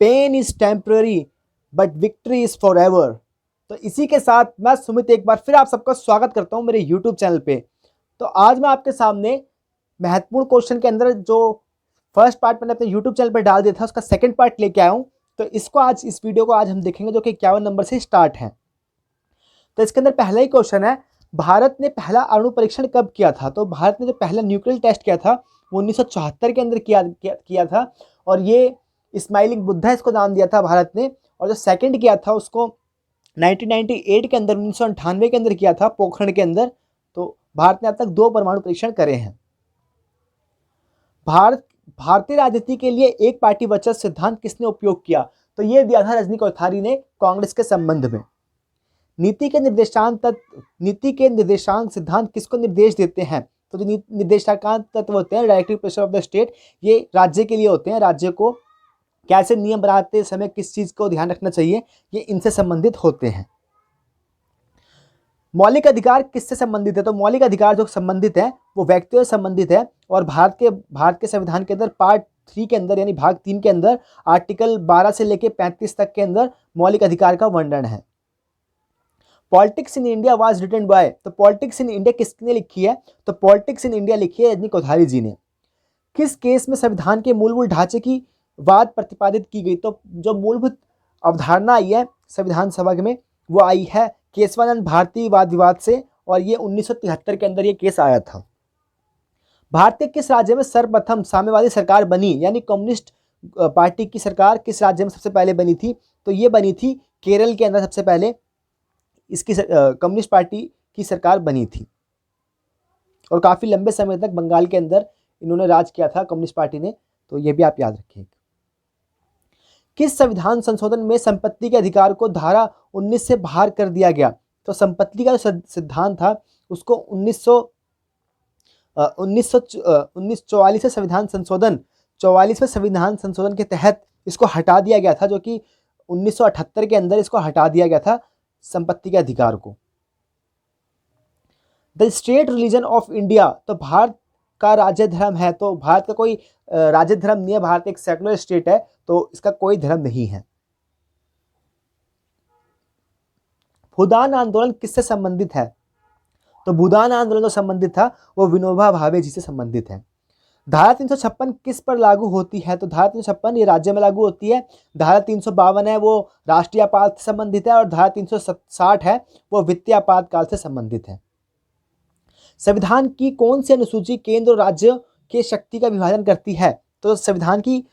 Pen is temporary but victory is forever. तो इसी के साथ मैं सुमित एक बार फिर आप सबका स्वागत करता हूं मेरे यूट्यूब चैनल पे। तो आज मैं आपके सामने महत्वपूर्ण क्वेश्चन के अंदर जो फर्स्ट पार्ट मैंने अपने यूट्यूब चैनल पर डाल दिया था उसका सेकंड पार्ट लेके आया हूं। तो इस वीडियो को आज हम देखेंगे जो कि 51 नंबर से स्टार्ट है। तो इसके अंदर पहला ही क्वेश्चन है, भारत ने पहला अणु परीक्षण कब किया था? तो भारत ने जो पहला न्यूक्लियर टेस्ट किया था वो 1974 के अंदर किया था और ये स्माइलिंग बुद्धा इसको नाम दिया था भारत ने। और जो सेकंड किया था उसको 1998 के अंदर 1998 के अंदर किया था पोखरण के अंदर। तो भारत ने अब तक 2 परमाणु परीक्षण करे हैं। भारतीय राजनीति के लिए एक पार्टी वर्चस्व सिद्धांत किसने उपयोग किया? तो ये दिया था रजनी कोठारी ने कांग्रेस के संबंध में। नीति के निर्देशांक सिद्धांत किसको निर्देश देते हैं? तो जो निर्देशांक तत्व होते हैं, directive pressure of the state, ये राज्य के लिए होते हैं। राज्य को कैसे नियम बनाते समय किस चीज को ध्यान रखना चाहिए, ये इनसे संबंधित होते हैं। मौलिक अधिकार किससे संबंधित है? तो मौलिक अधिकार जो संबंधित है वो व्यक्तियों से संबंधित है और भारत के संविधान के अंदर पार्ट 3 के अंदर यानी भाग 3 के अंदर आर्टिकल 12 से लेकर 35 तक के अंदर मौलिक अधिकार का वर्णन है। Politics in India was written by, तो पॉलिटिक्स इन इंडिया किसने लिखी है? तो पॉलिटिक्स इन इंडिया लिखी है रजनी कोठारी जी ने। किस केस में संविधान के मूलभूत ढांचे की बात प्रतिपादित की गई? तो जो मूलभूत अवधारणा आई है संविधान सभा में वो आई है केशवानंद भारती वाद विवाद से, और ये 1973 के अंदर ये केस आया था। भारत के किस राज्य में सर्वप्रथम साम्यवादी सरकार बनी, यानी कम्युनिस्ट पार्टी की सरकार किस राज्य में सबसे पहले बनी थी? तो ये बनी थी केरल के अंदर सबसे पहले इसकी कम्युनिस्ट पार्टी की सरकार बनी थी और काफी लंबे समय तक बंगाल के अंदर इन्होंने राज किया था कम्युनिस्ट पार्टी ने। तो ये भी आप याद रखिए। किस संविधान संशोधन में संपत्ति के अधिकार को धारा 19 से बाहर कर दिया गया? तो संपत्ति का जो सिद्धांत था उसको 1944 से संविधान संशोधन 44वें संविधान संशोधन के तहत इसको हटा दिया गया था, जो कि 1978 के अंदर इसको हटा दिया गया था संपत्ति के अधिकार को। The state religion of India, तो भारत का राज्य धर्म है। तो भारत का कोई राज्य धर्म नहीं है, भारत एक सेकुलर स्टेट है तो इसका कोई धर्म नहीं है। भूदान आंदोलन किससे संबंधित है? तो भूदान आंदोलन जो संबंधित था वो विनोबा भावे जी से संबंधित है। धारा 356 किस पर लागू होती है? तो धारा 356 ये राज्य में लागू होती है। धारा 352 है वो राष्ट्रीय आपात से संबंधित है और धारा 360 है वो वित्तीय आपातकाल से संबंधित है। संविधान की कौन सी अनुसूची केंद्र और राज्य के शक्ति का विभाजन करती है? तो संविधान की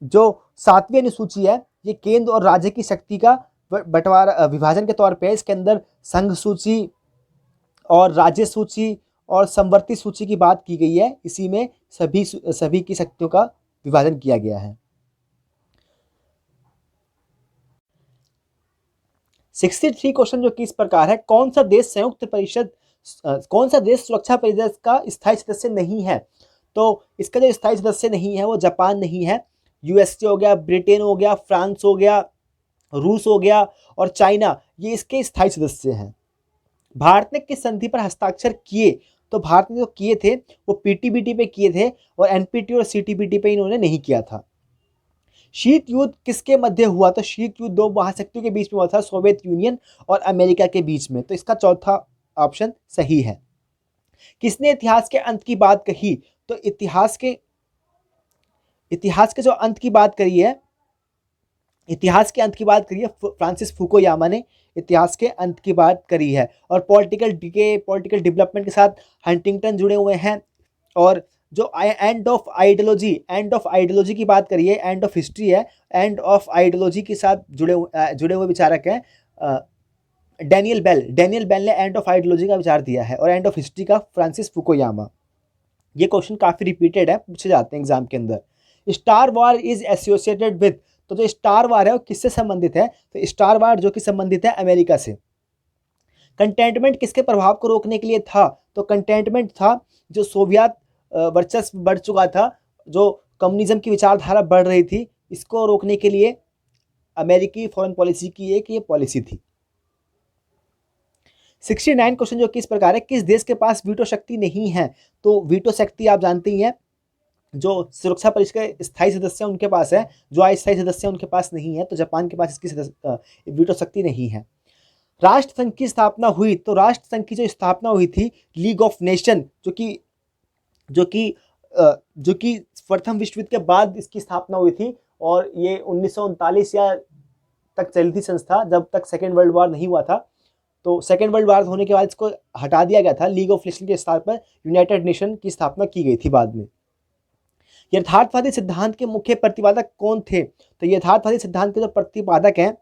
जो 7वीं अनुसूची है ये केंद्र और राज्य की शक्ति का बंटवारा विभाजन के तौर पे इसके अंदर संघ सूची और राज्य सूची और समवर्ती सूची की बात की गई है। इसी में सभी की शक्तियों का विभाजन किया गया है। 63 क्वेश्चन जो कि इस प्रकार है, कौन सा देश सुरक्षा परिषद का स्थायी सदस्य नहीं है? तो इसका जो स्थायी सदस्य नहीं है वो जापान नहीं है, यूएसए हो गया, ब्रिटेन हो गया, फ्रांस हो गया, रूस हो गया और चाइना, ये इसके स्थायी सदस्य हैं। भारत ने किस संधि पर हस्ताक्षर किए? तो भारत ने जो किए थे वो पीटीबीटी पे किए थे और एनपीटी और सीटीबीटी पे इन्होंने नहीं किया था। शीत युद्ध किसके मध्य हुआ? तो शीत युद्ध 2 महाशक्तियों के बीच में हुआ था, सोवियत यूनियन और अमेरिका के बीच में। तो इसका चौथा ऑप्शन सही है। किसने इतिहास के अंत की बात कही? तो इतिहास के जो अंत की बात करी है, फ्रांसिस फुकुयामा ने इतिहास के अंत की बात करी है। और पॉलिटिकल डेवलपमेंट के साथ हंटिंगटन जुड़े हुए हैं। और जो एंड ऑफ आइडियोलॉजी की बात करी है, एंड ऑफ हिस्ट्री है, एंड ऑफ आइडियोलॉजी के साथ जुड़े हुए विचारक हैं डैनियल बेल ने एंड ऑफ आइडियोलॉजी का विचार दिया है और एंड ऑफ हिस्ट्री का फ्रांसिस फुकुयामा। ये क्वेश्चन काफी रिपीटेड है, पूछे जाते हैं एग्जाम के अंदर। Star war is associated with, तो जो स्टार वार है वो किससे संबंधित है? तो स्टार वार जो कि संबंधित है अमेरिका से। कंटेनमेंट किसके प्रभाव को रोकने के लिए था? तो कंटेनमेंट था जो सोवियत वर्चस्व बढ़ चुका था, जो कम्युनिज्म की विचारधारा बढ़ रही थी, इसको रोकने के लिए अमेरिकी फॉरेन पॉलिसी की एक ये पॉलिसी थी। 69 क्वेश्चन जो कि इस प्रकार है, किस देश के पास वीटो शक्ति नहीं है? तो वीटो शक्ति आप जानते ही हैं जो सुरक्षा परिषद के स्थायी सदस्य उनके पास है, जो अस्थायी सदस्य उनके पास नहीं है। तो जापान के पास इसकी वीटो शक्ति नहीं है। राष्ट्र संघ की स्थापना हुई, तो राष्ट्र संघ की जो स्थापना हुई थी लीग ऑफ नेशन, जो कि प्रथम विश्व युद्ध के बाद इसकी स्थापना हुई थी, और ये 1939 या तक चली थी संस्था, जब तक सेकेंड वर्ल्ड वॉर नहीं हुआ था। तो सेकेंड वर्ल्ड वॉर होने के बाद इसको हटा दिया गया था। लीग ऑफ नेशन के स्थान पर यूनाइटेड नेशन की स्थापना की गई थी बाद में। यथार्थवादी सिद्धांत के मुख्य प्रतिपादक कौन थे? तो यथार्थवादी सिद्धांत के जो प्रतिपादक हैं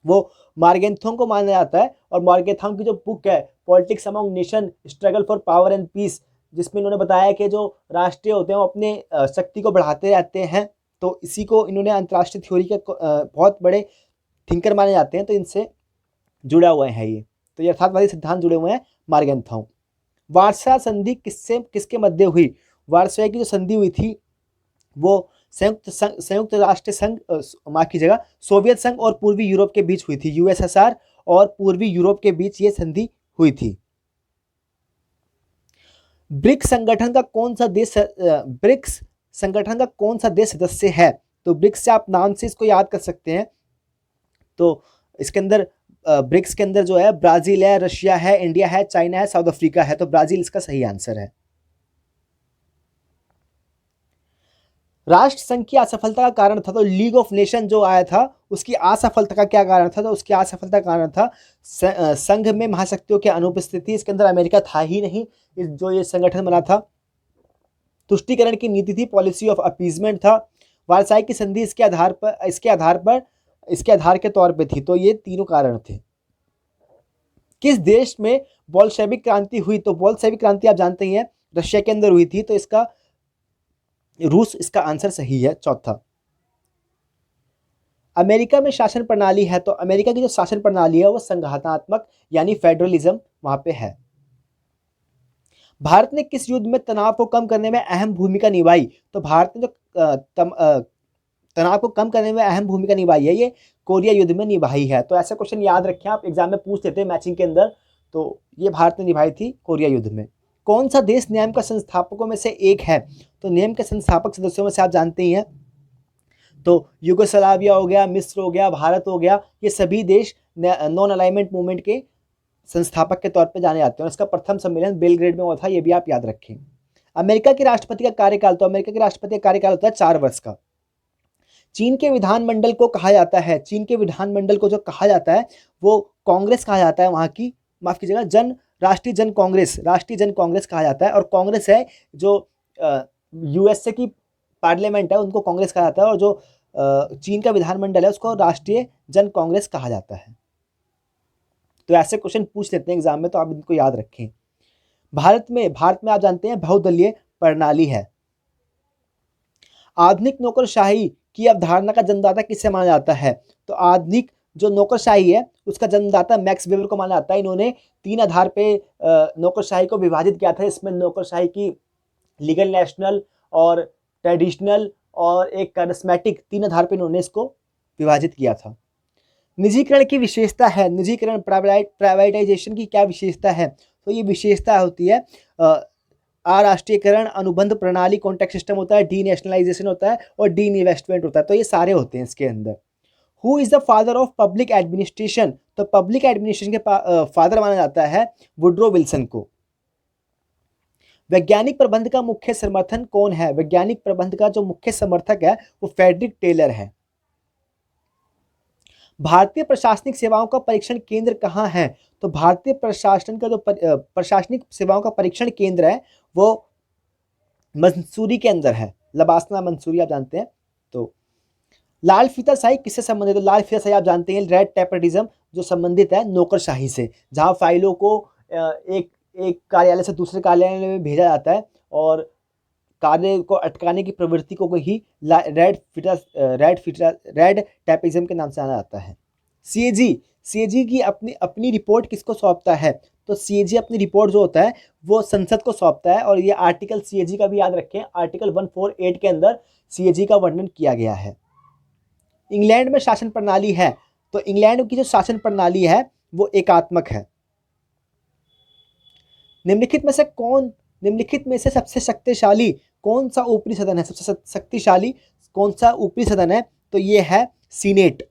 वो मार्गेंथोंग को माना जाता है। और मार्गेंथोंग की जो बुक है politics among nation struggle for power and peace, जिसमें इन्होंने बताया कि जो राष्ट्रीय होते हैं वो अपने शक्ति को बढ़ाते रहते हैं। तो इसी को इन्होंने अंतर्राष्ट्रीय थ्योरी के बहुत बड़े थिंकर माने जाते हैं। तो इनसे जुड़ा हुआ है ये। तो यथार्थवादी सिद्धांत जुड़े हुए हैं मार्गेंथोंग। वार्सा संधि किसके मध्य हुई? वार्सा की जो संधि हुई थी वो संयुक्त राष्ट्र संघ, माफ कीजिएगा, सोवियत संघ और पूर्वी यूरोप के बीच हुई थी। यूएसएसआर और पूर्वी यूरोप के बीच ये संधि हुई थी। ब्रिक्स संगठन का कौन सा देश सदस्य है? तो ब्रिक्स से आप नाम से इसको याद कर सकते हैं। तो इसके अंदर ब्रिक्स के अंदर जो है ब्राजील है, रशिया है, इंडिया है, चाइना है, साउथ अफ्रीका है। तो ब्राजील इसका सही आंसर है। राष्ट्र संघ की असफलता का कारण था, तो लीग ऑफ नेशन जो आया था उसकी असफलता का क्या कारण था? तो उसकी असफलता का कारण था संघ में महाशक्तियों की अनुपस्थिति। इसके अंदर अमेरिका था ही नहीं जो ये संगठन बना था। तुष्टीकरण की नीति थी, पॉलिसी ऑफ अपीजमेंट था। वार्साई की संधि इसके आधार के तौर पे थी। तो ये तीनों कारण थे। किस देश में बोल्शेविक क्रांति हुई? तो बोल्शेविक क्रांति आप जानते ही हैं रशिया के अंदर हुई थी। तो इसका रूस इसका आंसर सही है, चौथा। अमेरिका में शासन प्रणाली है, तो अमेरिका की जो शासन प्रणाली है वो संघातात्मक यानी फेडरलिज्म वहां पे है। भारत ने किस युद्ध में तनाव को कम करने में अहम भूमिका निभाई? तो भारत ने जो तनाव को कम करने में अहम भूमिका निभाई है ये कोरिया युद्ध में निभाई है। तो ऐसा क्वेश्चन याद रखें, आप एग्जाम में पूछ लेते हैं मैचिंग के अंदर। तो ये भारत ने निभाई थी कोरिया युद्ध में। कौन सा देश नियम का संस्थापकों में से एक है? तो नियम के संस्थापक सदस्यों में से आप जानते ही हैं, तो युगोस्लाविया हो गया, मिस्र हो गया, भारत हो गया, ये सभी देश नॉन अलाइनमेंट मूवमेंट के संस्थापक के तौर पे जाने जाते हैं। और इसका प्रथम सम्मेलन बेलग्रेड में हुआ था, ये भी आप याद रखें। अमेरिका के राष्ट्रपति का कार्यकाल, तो अमेरिका के राष्ट्रपति का कार्यकाल होता है 4 वर्ष का। चीन के विधानमंडल को कहा जाता है, चीन के विधानमंडल को जो कहा जाता है वो कांग्रेस कहा जाता है, वहां की, माफ कीजिएगा, राष्ट्रीय जन कांग्रेस कहा जाता है। और कांग्रेस है जो यूएसए की पार्लियामेंट है उनको कांग्रेस कहा जाता है, और जो चीन का विधानमंडल है उसको राष्ट्रीय जन कांग्रेस कहा जाता है। तो ऐसे क्वेश्चन पूछ लेते हैं एग्जाम में, तो आप इनको याद रखें। भारत में आप जानते हैं बहुदलीय प्रणाली है। आधुनिक नौकरशाही की अवधारणा का जन्मदाता किसे माना जाता है? तो आधुनिक जो नौकरशाही है उसका जन्मदाता मैक्स वेबर को माना जाता है। इन्होंने 3 आधार पे नौकरशाही को विभाजित किया था। इसमें नौकरशाही की लीगल, नेशनल और ट्रेडिशनल और एक करिस्मेटिक, 3 आधार पे इन्होंने इसको विभाजित किया था। निजीकरण की विशेषता है, निजीकरण प्राइवेटाइजेशन की क्या विशेषता है? तो ये विशेषता होती है अराष्ट्रीयकरण, अनुबंध प्रणाली, कॉन्ट्रैक्ट सिस्टम होता है, डी नेशनलाइजेशन होता है और डी इन्वेस्टमेंट होता है। तो ये सारे होते हैं इसके अंदर। Who is the father of public administration? तो पब्लिक एडमिनिस्ट्रेशन के फादर माना जाता है वुड्रो विल्सन को। वैज्ञानिक प्रबंध का मुख्य समर्थन कौन है? वैज्ञानिक प्रबंध का जो मुख्य समर्थक है वो फ्रेडरिक टेलर है। भारतीय प्रशासनिक सेवाओं का परीक्षण केंद्र कहाँ है? तो भारतीय प्रशासन का जो प्रशासनिक सेवाओं का परीक्षण केंद्र है वो मंसूरी के अंदर है, लबासना मंसूरी आप जानते हैं। तो लाल फीताशाही किससे संबंधित है? तो लाल फीताशाही आप जानते हैं रेड टेपरिज्म जो संबंधित है नौकरशाही से, जहां फाइलों को एक कार्यालय से दूसरे कार्यालय में भेजा जाता है और कार्य को अटकाने की प्रवृत्ति को ही रेड टेपरिज्म के नाम से जाना जाता है। सीएजी की अपनी रिपोर्ट किसको सौंपता है? तो सीएजी अपनी रिपोर्ट जो होता है वो संसद को सौंपता है। और ये आर्टिकल सीएजी का भी याद रखें, आर्टिकल 148 के अंदर सीएजी का वर्णन किया गया है। इंग्लैंड में शासन प्रणाली है, तो इंग्लैंड की जो शासन प्रणाली है वो एकात्मक है। निम्नलिखित में से सबसे शक्तिशाली कौन सा ऊपरी सदन है सबसे शक्तिशाली, कौन सा ऊपरी सदन है, तो ये है senate.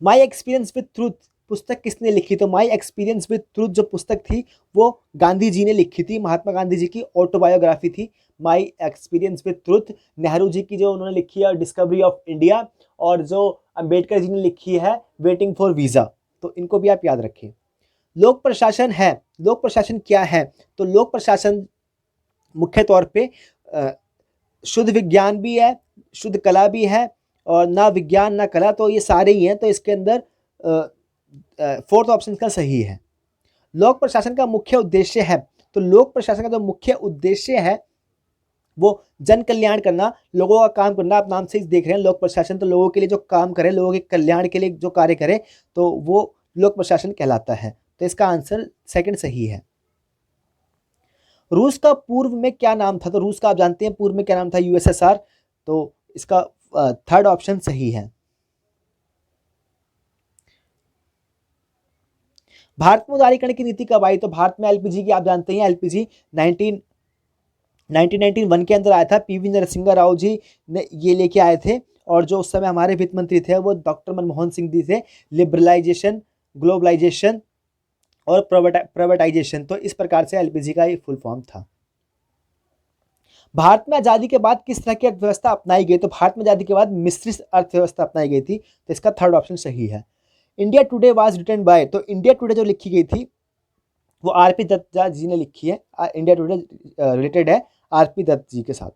My experience with truth पुस्तक किसने लिखी, तो माई एक्सपीरियंस विद ट्रूथ जो पुस्तक थी वो गांधी जी ने लिखी थी, महात्मा गांधी जी की ऑटोबायोग्राफी थी my experience with truth. Nehru ji की जो उन्होंने लिखी है डिस्कवरी ऑफ इंडिया, और जो अंबेडकर जी ने लिखी है वेटिंग फॉर वीज़ा, तो इनको भी आप याद रखें। लोक प्रशासन है, लोक प्रशासन क्या है, तो लोक प्रशासन मुख्य तौर पे शुद्ध विज्ञान भी है, शुद्ध कला भी है, और ना विज्ञान ना कला, तो ये सारे ही हैं, तो इसके अंदर फोर्थ ऑप्शन का सही है। लोक प्रशासन का मुख्य उद्देश्य है, तो लोक प्रशासन का जो मुख्य उद्देश्य है वो जन कल्याण करना, लोगों का काम करना। आप नाम से ही देख रहे हैं लोक प्रशासन, तो लोगों के लिए जो काम करे, लोगों के कल्याण के लिए जो कार्य करे, तो वो लोक प्रशासन कहलाता है। तो इसका आंसर सेकंड सही है। रूस का पूर्व में क्या नाम था, तो रूस का आप जानते हैं पूर्व में क्या नाम था, यूएसएसआर, तो इसका थर्ड ऑप्शन सही है। भारत में उदारीकरण की नीति कब आई, तो भारत में एलपीजी की आप जानते हैं एलपीजी 1991 के अंदर आया था, पीवी नरसिंह राव जी ने ये लेके आए थे, और जो उस समय हमारे वित्त मंत्री थे वो डॉक्टर मनमोहन सिंह जी थे। लिबरलाइजेशन, ग्लोबलाइजेशन और प्राइवेटाइजेशन, तो इस प्रकार से एलपीजी का ये फुल फॉर्म था। भारत में आज़ादी के बाद किस तरह की अर्थव्यवस्था अपनाई गई, तो भारत में आज़ादी के बाद मिश्रित अर्थव्यवस्था अपनाई गई थी, तो इसका थर्ड ऑप्शन सही है। India today was written by, तो इंडिया टुडे जो लिखी गई थी वो आरपी दत्त जी ने लिखी है। इंडिया टुडे रिलेटेड है आरपी दत्त जी के साथ।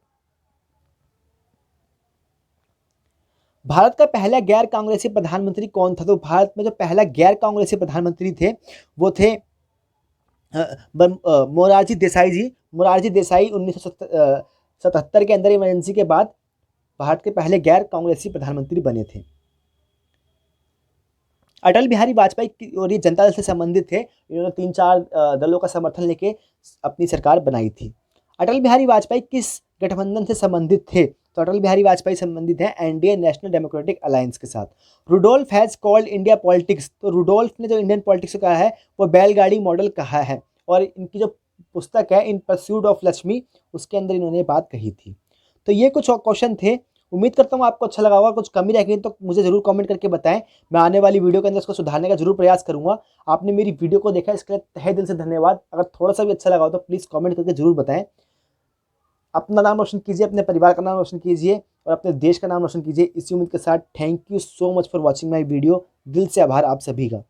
भारत का पहला गैर कांग्रेसी प्रधानमंत्री कौन था, तो भारत में जो पहला गैर कांग्रेसी प्रधानमंत्री थे वो थे मोरारजी देसाई जी। मोरारजी देसाई 1977 के अंदर इमरजेंसी के बाद भारत के पहले गैर कांग्रेसी प्रधानमंत्री बने थे। अटल बिहारी वाजपेयी, और ये जनता दल से संबंधित थे, इन्होंने 3-4 दलों का समर्थन लेके अपनी सरकार बनाई थी। अटल बिहारी वाजपेयी किस गठबंधन से संबंधित थे, तो अटल बिहारी वाजपेयी संबंधित हैं एनडीए नेशनल डेमोक्रेटिक अलायंस के साथ। Rudolph has called India politics, तो रुडोल्फ ने जो इंडियन पॉलिटिक्स को कहा है वो बैलगाड़ी मॉडल कहा है, और इनकी जो पुस्तक है इन परस्यूट ऑफ लक्ष्मी, उसके अंदर इन्होंने बात कही थी। तो ये कुछ क्वेश्चन थे, उम्मीद करता हूँ आपको अच्छा लगा होगा। कुछ कमी रह गई तो मुझे जरूर कमेंट करके बताएं, मैं आने वाली वीडियो के अंदर इसको सुधारने का जरूर प्रयास करूंगा। आपने मेरी वीडियो को देखा इसके लिए तहे दिल से धन्यवाद। अगर थोड़ा सा भी अच्छा लगा हो तो प्लीज़ कमेंट करके जरूर बताएं। अपना नाम रोशन कीजिए, अपने परिवार का नाम रोशन कीजिए, और अपने देश का नाम रोशन कीजिए। इसी उम्मीद के साथ thank you so much for watching my video. दिल से आभार आप सभी का।